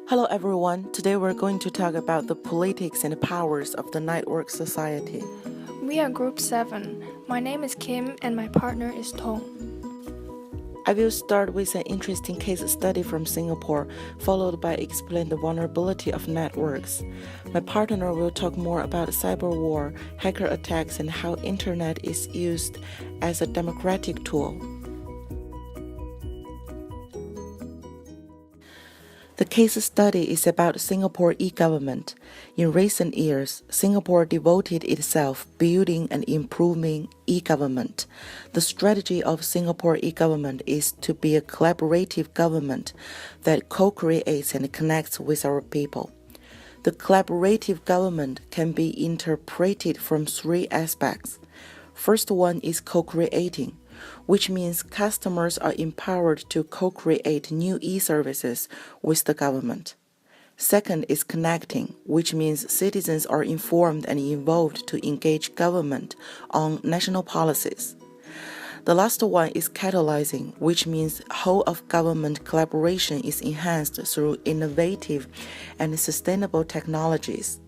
Hello everyone, today we're going to talk about the politics and powers of the network society. We are Group 7. My name is Kim and my partner is Tong. I will start with an interesting case study from Singapore, followed by explain the vulnerability of networks. My partner will talk more about cyber war, hacker attacks, and how internet is used as a democratic tool. The case study is about Singapore e-government. In recent years, Singapore devoted itself building and improving e-government. The strategy of Singapore e-government is to be a collaborative government that co-creates and connects with our people. The collaborative government can be interpreted from three aspects. First one is co-creating, which means customers are empowered to co-create new e-services with the government. Second is connecting, which means citizens are informed and involved to engage government on national policies. The last one is catalyzing, which means whole of government collaboration is enhanced through innovative and sustainable technologies.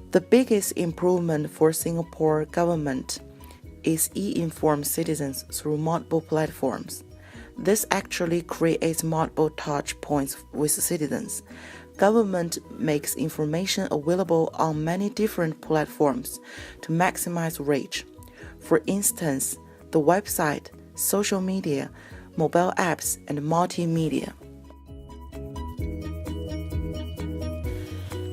The biggest improvement for Singapore government is e-inform citizens through multiple platforms. This actually creates multiple touch points with citizens. Government makes information available on many different platforms to maximize reach. For instance, the website, social media, mobile apps, and multimedia.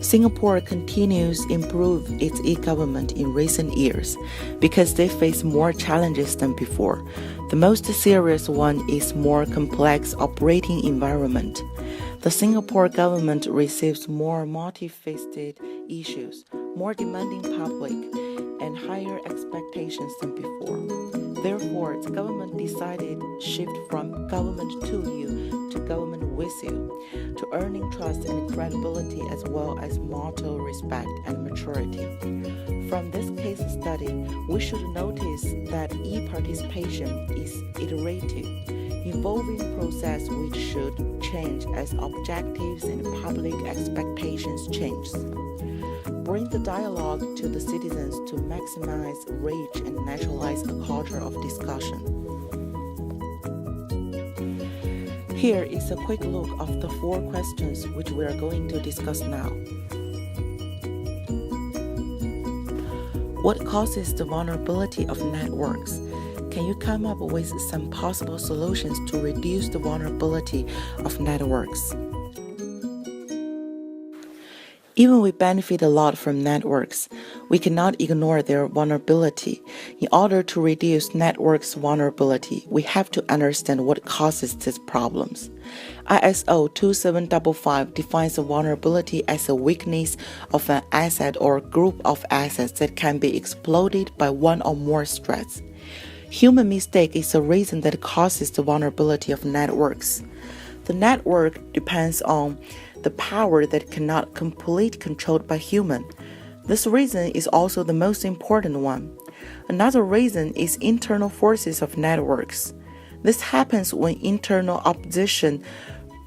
Singapore continues to improve its e-government in recent years because they face more challenges than before. The most serious one is more complex operating environment. The Singapore government receives more multifaceted issues, more demanding public, and higher expectations than before. Therefore, the government decided to shift from government to you to government with you, to earning trust and credibility as well as mutual respect and maturity. From this case study, we should notice that e-participation is iterative, evolving process which should change as objectives and public expectations change. Bring the dialogue to the citizens to maximize reach and naturalize a culture of discussion. Here is a quick look of the 4 questions which we are going to discuss now. What causes the vulnerability of networks? Can you come up with some possible solutions to reduce the vulnerability of networks? Even we benefit a lot from networks, we cannot ignore their vulnerability. In order to reduce networks' vulnerability, we have to understand what causes these problems. ISO 2755 defines a vulnerability as a weakness of an asset or group of assets that can be exploited by one or more threats. Human mistake is the reason that causes the vulnerability of networks. The network depends on the power that cannot completely controlled by human. This reason is also the most important one. Another reason is internal forces of networks. This happens when internal opposition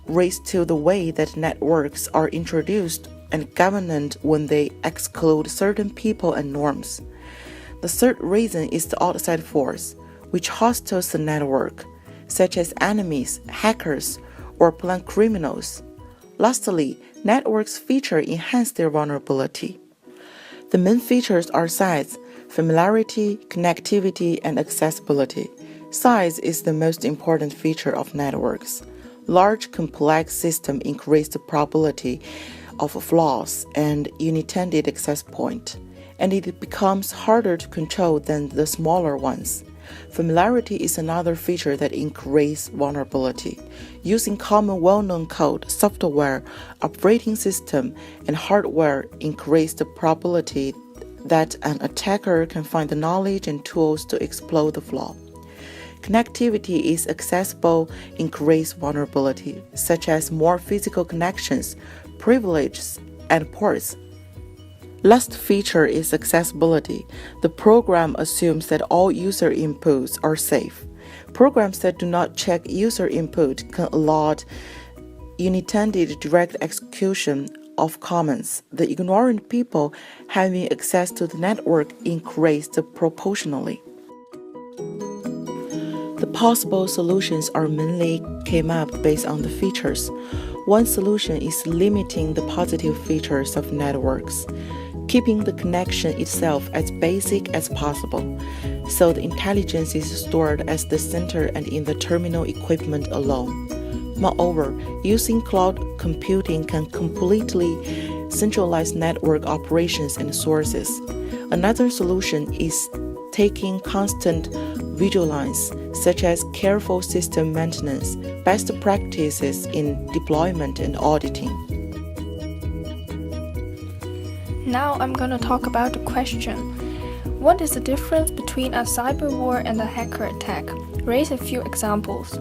raise to the way that networks are introduced and governed when they exclude certain people and norms. The third reason is the outside force, which hostels the network, such as enemies, hackers, or planned criminals. Lastly, networks feature enhance their vulnerability. The main features are size, familiarity, connectivity, and accessibility. Size is the most important feature of networks. Large, complex systems increase the probability of flaws and unintended access point, and it becomes harder to control than the smaller ones. Familiarity is another feature that increases vulnerability. Using common well-known code, software, operating system, and hardware increase the probability that an attacker can find the knowledge and tools to exploit the flaw. Connectivity is accessible, increase vulnerability, such as more physical connections, privileges, and ports. Last feature is accessibility. The program assumes that all user inputs are safe. Programs that do not check user input can allowed unintended direct execution of commands, the ignorant people having access to the network increased proportionally. The possible solutions are mainly came up based on the features. One solution is limiting the positive features of networks, keeping the connection itself as basic as possible, so the intelligence is stored at the center and in the terminal equipment alone. Moreover, using cloud computing can completely centralize network operations and sources. Another solution is taking constant vigilance, such as careful system maintenance, best practices in deployment and auditing. Now I'm going to talk about the question. What is the difference between a cyber war and a hacker attack? Raise a few examples.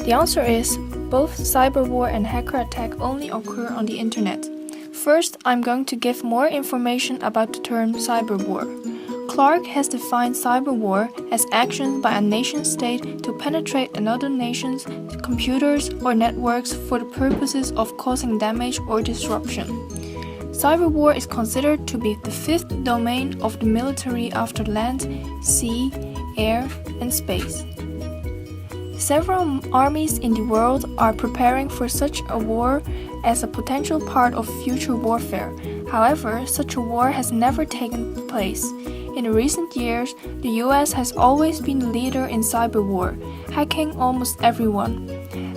The answer is, both cyber war and hacker attack only occur on the internet. First, I'm going to give more information about the term cyber war. Clark has defined cyber war as actions by a nation-state to penetrate another nation's computers or networks for the purposes of causing damage or disruption. Cyber war is considered to be the fifth domain of the military after land, sea, air, and space. Several armies in the world are preparing for such a war as a potential part of future warfare. However, such a war has never taken place. In recent years, the US has always been the leader in cyber war, hacking almost everyone.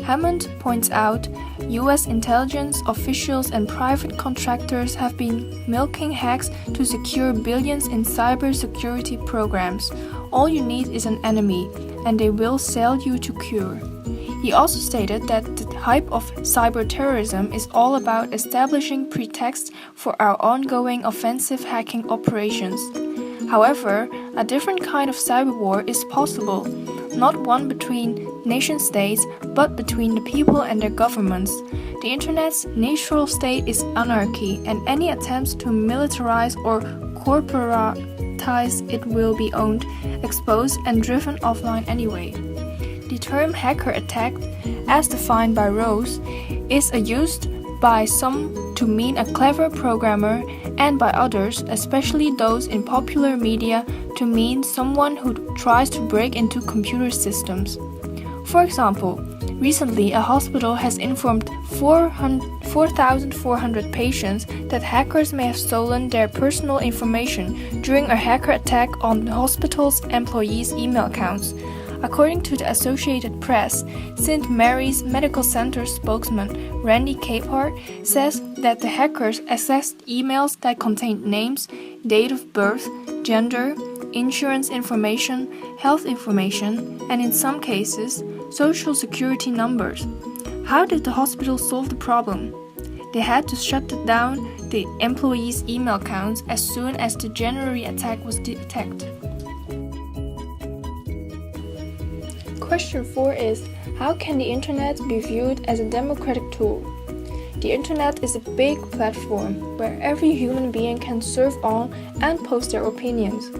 Hammond points out, US intelligence officials and private contractors have been milking hacks to secure billions in cyber security programs. All you need is an enemy, and they will sell you to cure. He also stated that the hype of cyber terrorism is all about establishing pretexts for our ongoing offensive hacking operations. However, a different kind of cyber war is possible, not one between nation-states, but between the people and their governments. The Internet's natural state is anarchy, and any attempts to militarize or corporatize it will be owned, exposed, and driven offline anyway. The term hacker attack, as defined by Rose, is used by some to mean a clever programmer, and by others, especially those in popular media, to mean someone who tries to break into computer systems. For example, recently a hospital has informed 4,400 patients that hackers may have stolen their personal information during a hacker attack on the hospital's employees' email accounts. According to the Associated Press, St. Mary's Medical Center spokesman Randy Capehart says that the hackers accessed emails that contained names, date of birth, gender, insurance information, health information, and in some cases, social security numbers. How did the hospital solve the problem? They had to shut down the employees' email accounts as soon as the January attack was detected. Question 4 is, how can the Internet be viewed as a democratic tool? The Internet is a big platform where every human being can surf on and post their opinions.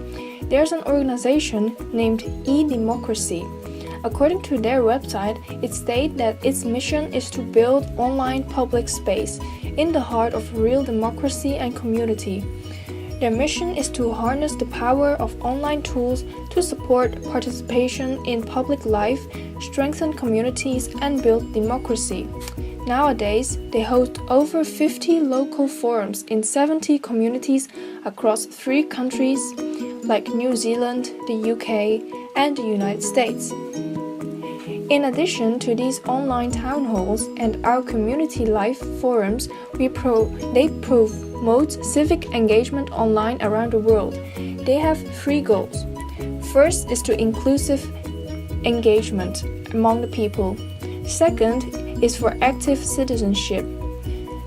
There's an organization named eDemocracy. According to their website, it states that its mission is to build online public space in the heart of real democracy and community. Their mission is to harness the power of online tools to support participation in public life, strengthen communities, and build democracy. Nowadays, they host over 50 local forums in 70 communities across 3 countries like New Zealand, the UK, and the United States. In addition to these online town halls and our community life forums, they promote civic engagement online around the world. They have 3 goals. First is to inclusive engagement among the people. Second is for active citizenship.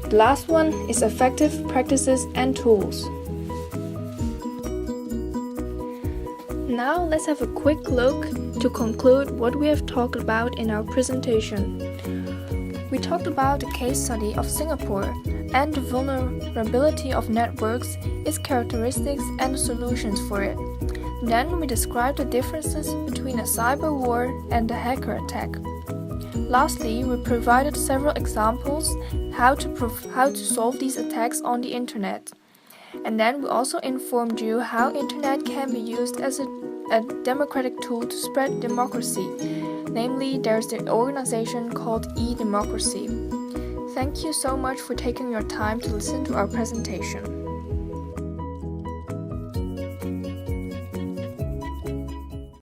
The last one is effective practices and tools. Now let's have a quick look to conclude what we have talked about in our presentation. We talked about the case study of Singapore and the vulnerability of networks, its characteristics and the solutions for it. Then we described the differences between a cyber war and a hacker attack. Lastly, we provided several examples how to solve these attacks on the internet. And then we also informed you how internet can be used as a democratic tool to spread democracy. Namely, there's the organization called e-Democracy. Thank you so much for taking your time to listen to our presentation.